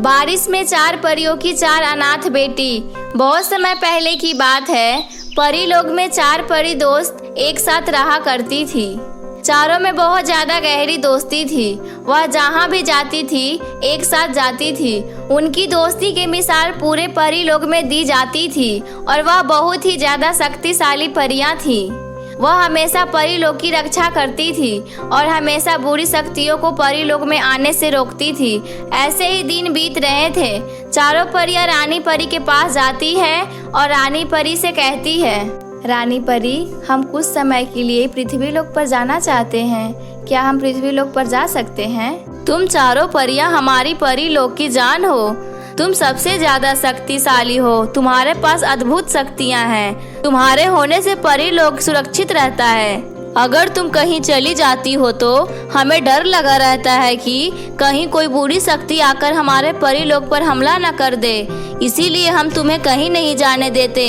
बारिश में 4 परियों की 4 अनाथ बेटी। बहुत समय पहले की बात है। परी लोग में 4 परी दोस्त एक साथ रहा करती थी। चारों में बहुत ज्यादा गहरी दोस्ती थी। वह जहाँ भी जाती थी एक साथ जाती थी। उनकी दोस्ती की मिसाल पूरे परी लोग में दी जाती थी और वह बहुत ही ज्यादा शक्तिशाली परियां थी। वह हमेशा परी लोग की रक्षा करती थी और हमेशा बुरी शक्तियों को परी लोग में आने से रोकती थी। ऐसे ही दिन बीत रहे थे। चारों परियां रानी परी के पास जाती है और रानी परी से कहती है, रानी परी, हम कुछ समय के लिए पृथ्वी लोक पर जाना चाहते हैं। क्या हम पृथ्वी लोक पर जा सकते हैं? तुम चारों परियां हमारी परी लोक की जान हो। तुम सबसे ज्यादा शक्तिशाली हो। तुम्हारे पास अद्भुत शक्तियां हैं। तुम्हारे होने से परी लोक सुरक्षित रहता है। अगर तुम कहीं चली जाती हो तो हमें डर लगा रहता है कि कहीं कोई बुरी शक्ति आकर हमारे परी लोक पर हमला न कर दे। इसीलिए हम तुम्हें कहीं नहीं जाने देते।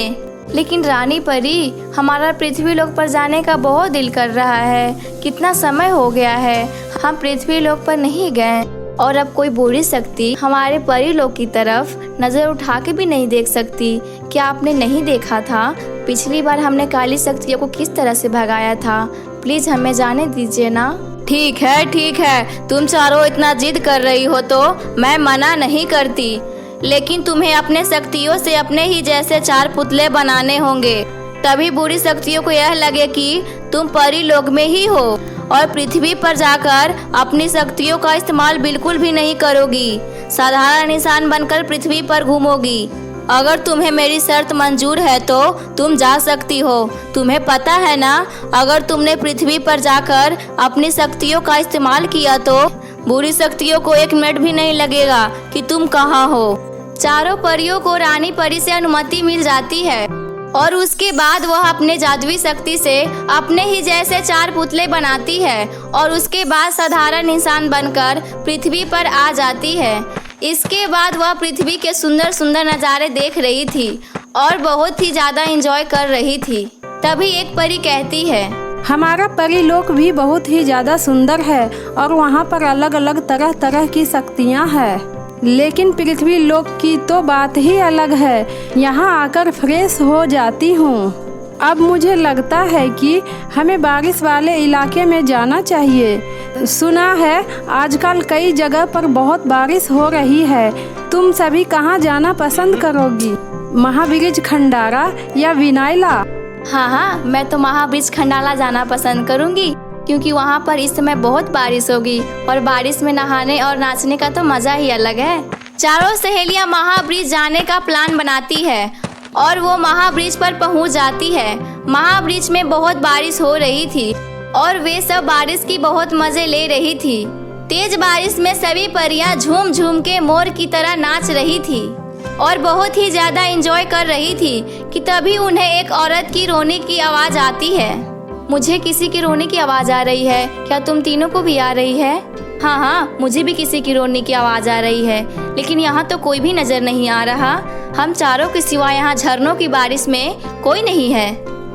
लेकिन रानी परी, हमारा पृथ्वी लोक पर जाने का बहुत दिल कर रहा है। कितना समय हो गया है हम पृथ्वी लोक पर नहीं गए और अब कोई बुरी शक्ति हमारे परी लोक की तरफ नजर उठा के भी नहीं देख सकती। क्या आपने नहीं देखा था पिछली बार हमने काली शक्तियों को किस तरह से भगाया था? प्लीज हमें जाने दीजिए ना। ठीक है, तुम चारों इतना जिद कर रही हो तो मैं मना नहीं करती, लेकिन तुम्हें अपने शक्तियों से अपने ही जैसे 4 पुतले बनाने होंगे। तभी बुरी शक्तियों को यह लगे कि तुम परी लोक में ही हो और पृथ्वी पर जाकर अपनी शक्तियों का इस्तेमाल बिल्कुल भी नहीं करोगी। साधारण इंसान बनकर पृथ्वी पर घूमोगी। अगर तुम्हें मेरी शर्त मंजूर है तो तुम जा सकती हो। तुम्हें पता है ना, अगर तुमने पृथ्वी पर जाकर अपनी शक्तियों का इस्तेमाल किया तो बुरी शक्तियों को 1 मिनट भी नहीं लगेगा कि तुम कहाँ हो। चारों परियों को रानी परी से अनुमति मिल जाती है और उसके बाद वह अपने जादुई शक्ति से अपने ही जैसे 4 पुतले बनाती है और उसके बाद साधारण इंसान बनकर पृथ्वी पर आ जाती है। इसके बाद वह पृथ्वी के सुंदर सुंदर नज़ारे देख रही थी और बहुत ही ज़्यादा एंजॉय कर रही थी। तभी एक परी कहती है, हमारा परी लोक भी बहुत ही ज़्यादा सुंदर है और वहाँ पर अलग अलग तरह तरह की शक्तियाँ हैं। लेकिन पृथ्वी लोक की तो बात ही अलग है। यहाँ आकर फ्रेश हो जाती हूँ। अब मुझे लगता है कि हमें बारिश वाले इलाके में जाना चाहिए। सुना है आजकल कई जगह पर बहुत बारिश हो रही है। तुम सभी कहाँ जाना पसंद करोगी? महाब्रिज खंडारा या विनायला? हाँ, मैं तो महाब्रिज खंडाला जाना पसंद करूँगी क्योंकि वहाँ पर इस समय बहुत बारिश होगी और बारिश में नहाने और नाचने का तो मजा ही अलग है। चारों सहेलियाँ महाब्रिज जाने का प्लान बनाती है और वो महाब्रिज पर पहुँच जाती है। महाब्रिज में बहुत बारिश हो रही थी और वे सब बारिश की बहुत मजे ले रही थी। तेज बारिश में सभी परियां झूम झूम के मोर की तरह नाच रही थी और बहुत ही ज्यादा एंजॉय कर रही थी कि तभी उन्हें एक औरत की रोने की आवाज आती है। मुझे किसी की रोने की आवाज आ रही है। क्या तुम तीनों को भी आ रही है? हाँ, मुझे भी किसी की रोने की आवाज आ रही है, लेकिन यहाँ तो कोई भी नजर नहीं आ रहा। हम चारों के सिवा यहाँ झरनों की बारिश में कोई नहीं है।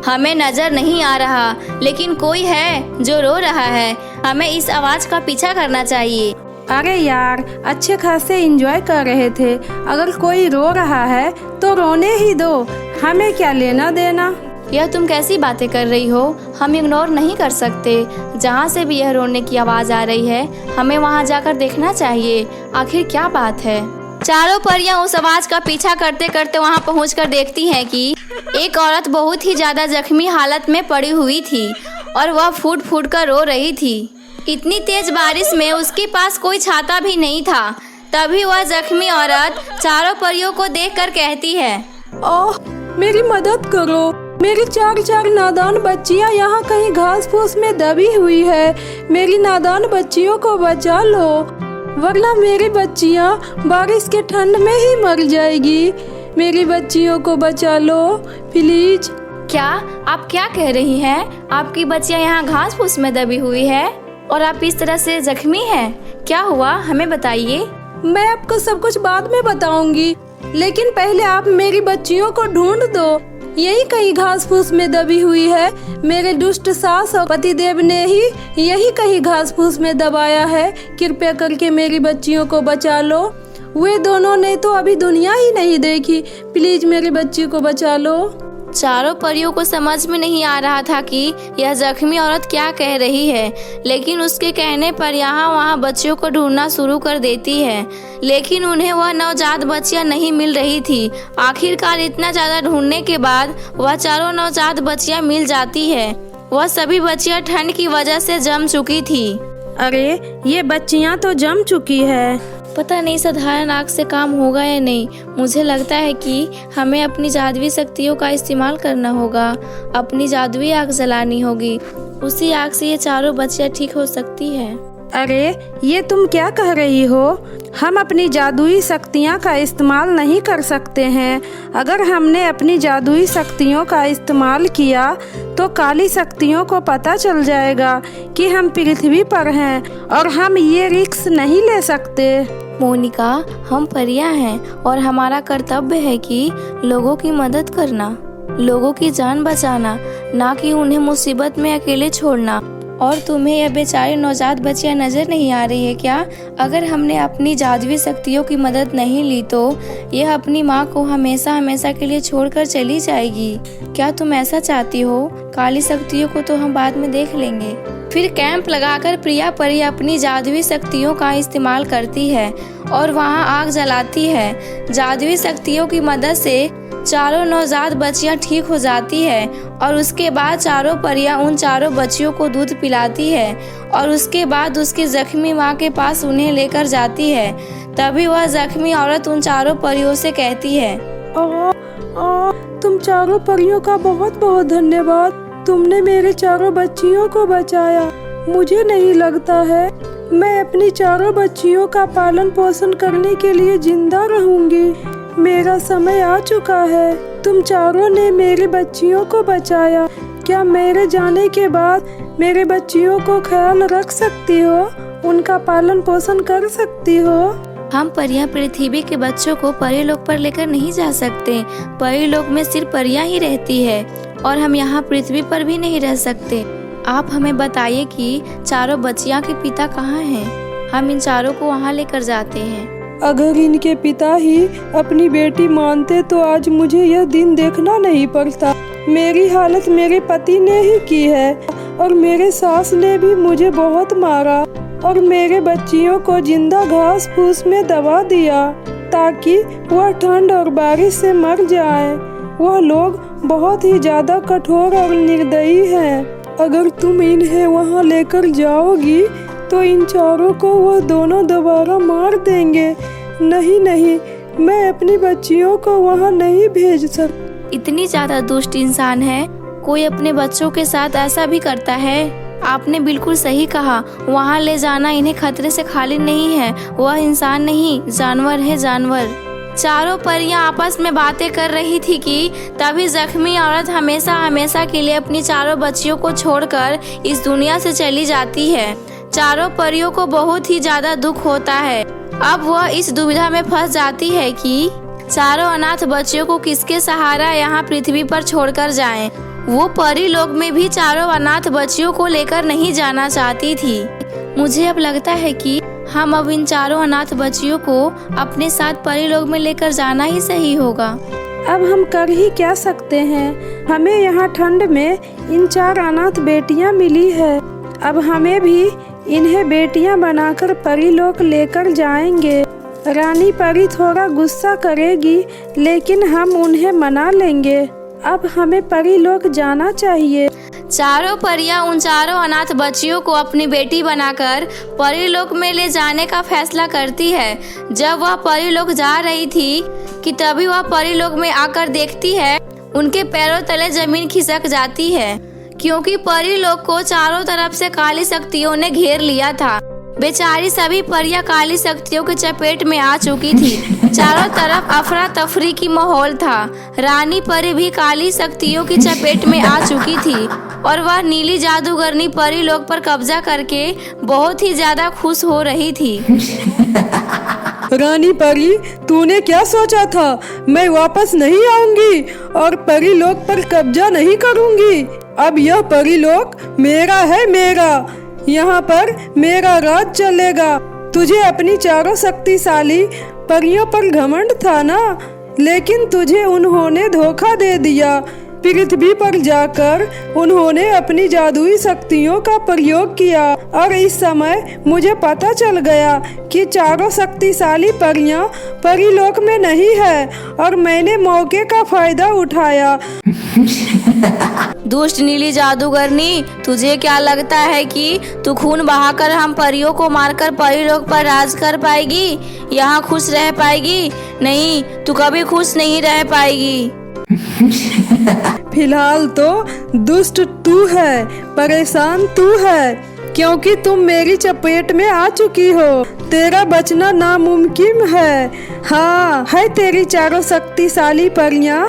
हमें नजर नहीं आ रहा, लेकिन कोई है जो रो रहा है। हमें इस आवाज का पीछा करना चाहिए। अरे यार, अच्छे खासे एंजॉय कर रहे थे। अगर कोई रो रहा है तो रोने ही दो, हमें क्या लेना देना। यह तुम कैसी बातें कर रही हो? हम इग्नोर नहीं कर सकते। जहाँ से भी यह रोने की आवाज आ रही है हमें वहाँ जाकर देखना चाहिए, आखिर क्या बात है। चारों परियां उस आवाज का पीछा करते करते वहाँ पहुंचकर देखती हैं कि एक औरत बहुत ही ज्यादा जख्मी हालत में पड़ी हुई थी और वह फूट फूट कर रो रही थी। इतनी तेज बारिश में उसके पास कोई छाता भी नहीं था। तभी वह जख्मी औरत चारों परियों को देखकर कहती है, ओह, मेरी मदद करो। मेरी 4 नादान बच्चियां यहाँ कहीं घास फूस में दबी हुई है। मेरी नादान बच्चियों को बचा लो, वरना मेरी बच्चियां बारिश के ठंड में ही मर जाएगी। मेरी बच्चियों को बचा लो प्लीज। क्या आप क्या कह रही हैं? आपकी बच्चियां यहाँ घास फूस में दबी हुई है और आप इस तरह से जख्मी हैं। क्या हुआ, हमें बताइए। मैं आपको सब कुछ बाद में बताऊंगी, लेकिन पहले आप मेरी बच्चियों को ढूंढ दो। यही कहीं घास फूस में दबी हुई है। मेरे दुष्ट सास और पतिदेव ने ही यही कहीं घास फूस में दबाया है। कृपया करके मेरी बच्चियों को बचा लो, वे दोनों ने तो अभी दुनिया ही नहीं देखी। प्लीज मेरे बच्ची को बचा लो। चारों परियों को समझ में नहीं आ रहा था कि यह जख्मी औरत क्या कह रही है, लेकिन उसके कहने पर यहाँ वहाँ बच्चियों को ढूंढना शुरू कर देती है, लेकिन उन्हें वह नवजात बच्चियाँ नहीं मिल रही थी। आखिरकार इतना ज़्यादा ढूंढने के बाद वह चारों नवजात बच्चियाँ मिल जाती है। वह सभी बच्चियाँ ठंड की वजह से जम चुकी थी। अरे ये बच्चियाँ तो जम चुकी है। पता नहीं साधारण आग से काम होगा या नहीं। मुझे लगता है कि हमें अपनी जादुई शक्तियों का इस्तेमाल करना होगा। अपनी जादुई आग जलानी होगी, उसी आग से ये चारों बच्चियाँ ठीक हो सकती है। अरे ये तुम क्या कह रही हो? हम अपनी जादुई शक्तियाँ का इस्तेमाल नहीं कर सकते हैं। अगर हमने अपनी जादुई शक्तियों का इस्तेमाल किया तो काली शक्तियों को पता चल जाएगा कि हम पृथ्वी पर हैं और हम ये रिस्क नहीं ले सकते। मोनिका, हम परियां हैं और हमारा कर्तव्य है कि लोगों की मदद करना, लोगों की जान बचाना, ना कि उन्हें मुसीबत में अकेले छोड़ना। और तुम्हें यह बेचारी नवजात बच्चियां नजर नहीं आ रही है क्या? अगर हमने अपनी जादुई शक्तियों की मदद नहीं ली तो यह अपनी माँ को हमेशा हमेशा के लिए छोड़कर चली जाएगी। क्या तुम ऐसा चाहती हो? काली शक्तियों को तो हम बाद में देख लेंगे। फिर कैंप लगाकर प्रिया परी अपनी जादुई शक्तियों का इस्तेमाल करती है और वहाँ आग जलाती है। जादुई शक्तियों की मदद से चारों नवजात बच्चियां ठीक हो जाती है और उसके बाद चारों परियां उन चारों बच्चियों को दूध पिलाती है और उसके बाद उसकी जख्मी माँ के पास उन्हें लेकर जाती है। तभी वह जख्मी औरत उन चारों परियों से कहती है, तुम चारों परियों का बहुत बहुत धन्यवाद। तुमने मेरे चारों बच्चियों को बचाया। मुझे नहीं लगता है मैं अपनी चारों बच्चियों का पालन पोषण करने के लिए जिंदा रहूंगी। मेरा समय आ चुका है। तुम चारों ने मेरी बच्चियों को बचाया। क्या मेरे जाने के बाद मेरे बच्चियों को ख्याल रख सकती हो? उनका पालन पोषण कर सकती हो? हम परियां पृथ्वी के बच्चों को परीलोक पर लेकर नहीं जा सकते। परीलोक में सिर्फ परियां ही रहती है और हम यहाँ पृथ्वी पर भी नहीं रह सकते। आप हमें बताइए कि चारों बच्चियां के पिता कहाँ हैं? हम इन चारों को वहाँ लेकर जाते हैं। अगर इनके पिता ही अपनी बेटी मानते तो आज मुझे यह दिन देखना नहीं पड़ता। मेरी हालत मेरे पति ने ही की है और मेरे सास ने भी मुझे बहुत मारा और मेरे बच्चियों को जिंदा घास फूस में दबा दिया ताकि वह ठंड और बारिश से मर जाएं। वह लोग बहुत ही ज्यादा कठोर और निर्दयी हैं। अगर तुम इन्हें वहाँ लेकर जाओगी तो इन चारों को वह दोनों दोबारा मार देंगे। नहीं नहीं, मैं अपनी बच्चियों को वहाँ नहीं भेज सकती। इतनी ज्यादा दुष्ट इंसान है, कोई अपने बच्चों के साथ ऐसा भी करता है? आपने बिल्कुल सही कहा। वहाँ ले जाना इन्हें खतरे से खाली नहीं है। वह इंसान नहीं, जानवर है, जानवर। चारों परियां आपस में बातें कर रही थी कि तभी जख्मी औरत हमेशा हमेशा के लिए अपनी चारों बच्चियों को छोड़कर इस दुनिया से चली जाती है। चारों परियों को बहुत ही ज्यादा दुख होता है। अब वह इस दुविधा में फंस जाती है कि चारों अनाथ बच्चियों को किसके सहारा यहाँ पृथ्वी पर छोड़कर जाएं। वो परी लोक में भी चारों अनाथ बच्चियों को लेकर नहीं जाना चाहती थी। मुझे अब लगता है कि हम अब इन चारों अनाथ बच्चियों को अपने साथ परी लोक में लेकर जाना ही सही होगा। अब हम कर ही क्या सकते हैं? हमें यहाँ ठंड में इन 4 अनाथ बेटियाँ मिली है। अब हमें भी इन्हें बेटियाँ बनाकर परी लोक लेकर जाएंगे। रानी परी थोड़ा गुस्सा करेगी लेकिन हम उन्हें मना लेंगे। अब हमें परी लोक जाना चाहिए। चारों परियां उन चारों अनाथ बच्चियों को अपनी बेटी बनाकर परीलोक में ले जाने का फैसला करती है। जब वह परीलोक जा रही थी कि तभी वह परीलोक में आकर देखती है उनके पैरों तले जमीन खिसक जाती है, क्योंकि परीलोक को चारों तरफ से काली शक्तियों ने घेर लिया था। बेचारी सभी परियां काली शक्तियों के चपेट में आ चुकी थी। चारों तरफ अफरा तफरी की माहौल था। रानी परी भी काली शक्तियों की चपेट में आ चुकी थी और वह नीली जादूगरनी परी लोक पर कब्जा करके बहुत ही ज्यादा खुश हो रही थी। रानी परी, तूने क्या सोचा था? मैं वापस नहीं आऊंगी और परी लोक पर कब्जा नहीं करूंगी। अब यह परी लोक मेरा है, मेरा। यहाँ पर मेरा राज चलेगा। तुझे अपनी चारों शक्तिशाली परियों पर घमंड था ना, लेकिन तुझे उन्होंने धोखा दे दिया। पृथ्वी पर जाकर उन्होंने अपनी जादुई शक्तियों का प्रयोग किया और इस समय मुझे पता चल गया कि चारों शक्तिशाली परियां परीलोक में नहीं है और मैंने मौके का फायदा उठाया। दुष्ट नीली जादूगरनी, तुझे क्या लगता है कि तू खून बहाकर हम परियों को मारकर परीलोक पर राज कर पाएगी, यहाँ खुश रह पाएगी? नहीं, तू कभी खुश नहीं रह पाएगी। फिलहाल तो दुष्ट तू है, परेशान तू है, क्योंकि तुम मेरी चपेट में आ चुकी हो। तेरा बचना नामुमकिन है। हाँ, है तेरी चारों शक्तिशाली परियां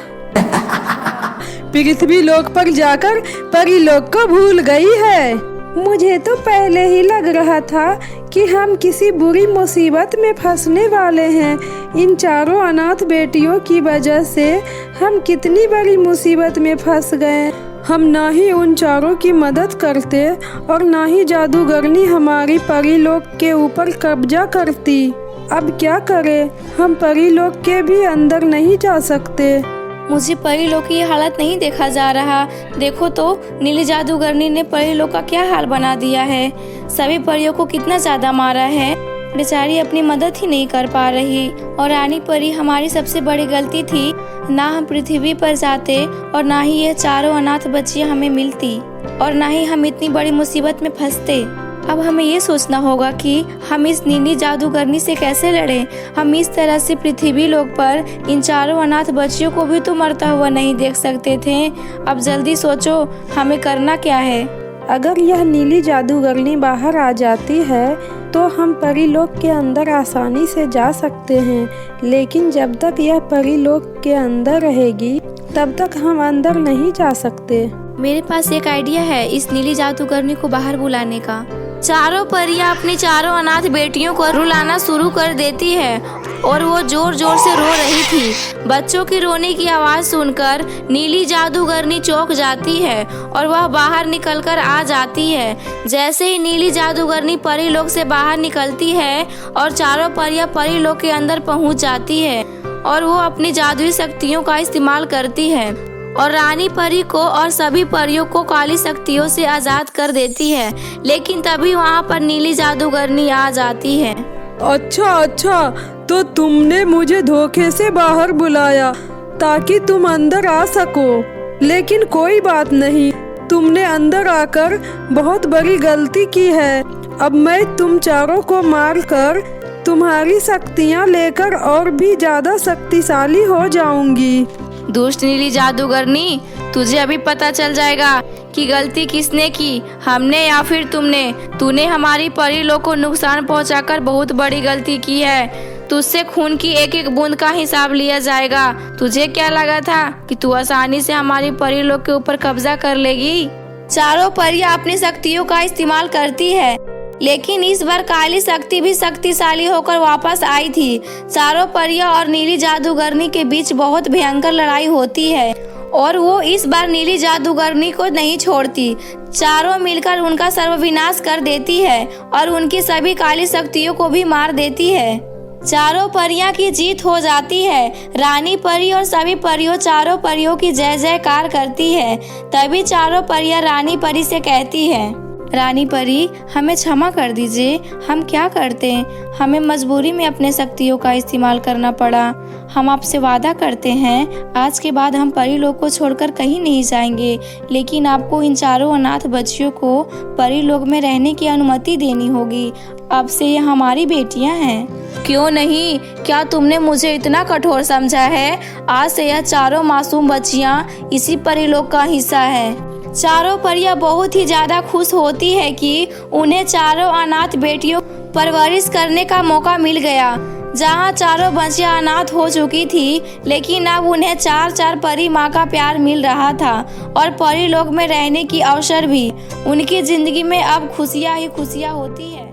पृथ्वी लोक पर जाकर परीलोक को भूल गई है। मुझे तो पहले ही लग रहा था कि हम किसी बुरी मुसीबत में फंसने वाले हैं। इन चारों अनाथ बेटियों की वजह से हम कितनी बड़ी मुसीबत में फंस गए। हम ना ही उन चारों की मदद करते और ना ही जादूगरनी हमारी परीलोक के ऊपर कब्जा करती। अब क्या करें, हम परीलोक के भी अंदर नहीं जा सकते। मुझे परीलोक की हालत नहीं देखा जा रहा। देखो तो नीली जादूगरनी ने परीलोक का क्या हाल बना दिया है। सभी परियों को कितना ज्यादा मारा है। बेचारी अपनी मदद ही नहीं कर पा रही। और रानी परी, हमारी सबसे बड़ी गलती थी, ना हम पृथ्वी पर जाते और ना ही ये चारों अनाथ बच्चियां हमें मिलती और ना ही हम इतनी बड़ी मुसीबत में फंसते। अब हमें ये सोचना होगा कि हम इस नीली जादूगरनी से कैसे लड़ें। हम इस तरह से पृथ्वी लोक पर इन चारों अनाथ बच्चियों को भी तो मरता हुआ नहीं देख सकते थे। अब जल्दी सोचो, हमें करना क्या है। अगर यह नीली जादूगरनी बाहर आ जाती है तो हम परीलोक के अंदर आसानी से जा सकते हैं, लेकिन जब तक यह परीलोक के अंदर रहेगी तब तक हम अंदर नहीं जा सकते। मेरे पास एक आइडिया है इस नीली जादूगरनी को बाहर बुलाने का। चारों परियां अपनी चारों अनाथ बेटियों को रुलाना शुरू कर देती है और वो जोर जोर से रो रही थी। बच्चों की रोने की आवाज सुनकर नीली जादूगरनी चौंक जाती है और वह बाहर निकलकर आ जाती है। जैसे ही नीली जादूगरनी परीलोक से बाहर निकलती है और चारों परियां परीलोक के अंदर पहुंच जाती है और वो अपनी जादुई शक्तियों का इस्तेमाल करती है और रानी परी को और सभी परियों को काली शक्तियों से आजाद कर देती है। लेकिन तभी वहाँ पर नीली जादूगरनी आ जाती है। अच्छा, तो तुमने मुझे धोखे से बाहर बुलाया ताकि तुम अंदर आ सको, लेकिन कोई बात नहीं, तुमने अंदर आकर बहुत बड़ी गलती की है। अब मैं तुम चारों को मारकर तुम्हारी शक्तियाँ लेकर और भी ज्यादा शक्तिशाली हो जाऊंगी। दुष्ट नीली जादूगरनी, तुझे अभी पता चल जाएगा कि गलती किसने की, हमने या फिर तुमने। तूने हमारी परीलोक को नुकसान पहुंचाकर बहुत बड़ी गलती की है। तुझसे खून की एक एक बूंद का हिसाब लिया जाएगा। तुझे क्या लगा था कि तू आसानी से हमारी परीलोक के ऊपर कब्जा कर लेगी? चारों परियां अपनी शक्तियों का इस्तेमाल करती है, लेकिन इस बार काली शक्ति भी शक्तिशाली होकर वापस आई थी। चारों परियां और नीली जादूगरनी के बीच बहुत भयंकर लड़ाई होती है और वो इस बार नीली जादूगरनी को नहीं छोड़ती। चारों मिलकर उनका सर्वविनाश कर देती है और उनकी सभी काली शक्तियों को भी मार देती है। चारों परियां की जीत हो जाती है। रानी परी और सभी परियों चारों परियों की जय जयकार करती है। तभी चारों परियां रानी परी से कहती है, रानी परी, हमें क्षमा कर दीजिए। हम क्या करते हैं, हमें मजबूरी में अपने शक्तियों का इस्तेमाल करना पड़ा। हम आपसे वादा करते हैं आज के बाद हम परीलोक को छोड़कर कहीं नहीं जाएंगे, लेकिन आपको इन चारों अनाथ बच्चियों को परीलोक में रहने की अनुमति देनी होगी। अब से ये हमारी बेटियां हैं। क्यों नहीं? क्या तुमने मुझे इतना कठोर समझा है? आज से यह चारों मासूम बच्चियां इसी परीलोक का हिस्सा है। चारों परियां बहुत ही ज्यादा खुश होती है कि उन्हें चारों अनाथ बेटियों परवरिश करने का मौका मिल गया। जहां चारों बच्चियां अनाथ हो चुकी थी, लेकिन अब उन्हें चार परी माँ का प्यार मिल रहा था और परीलोक में रहने की अवसर भी। उनकी जिंदगी में अब खुशियां ही खुशियां होती है।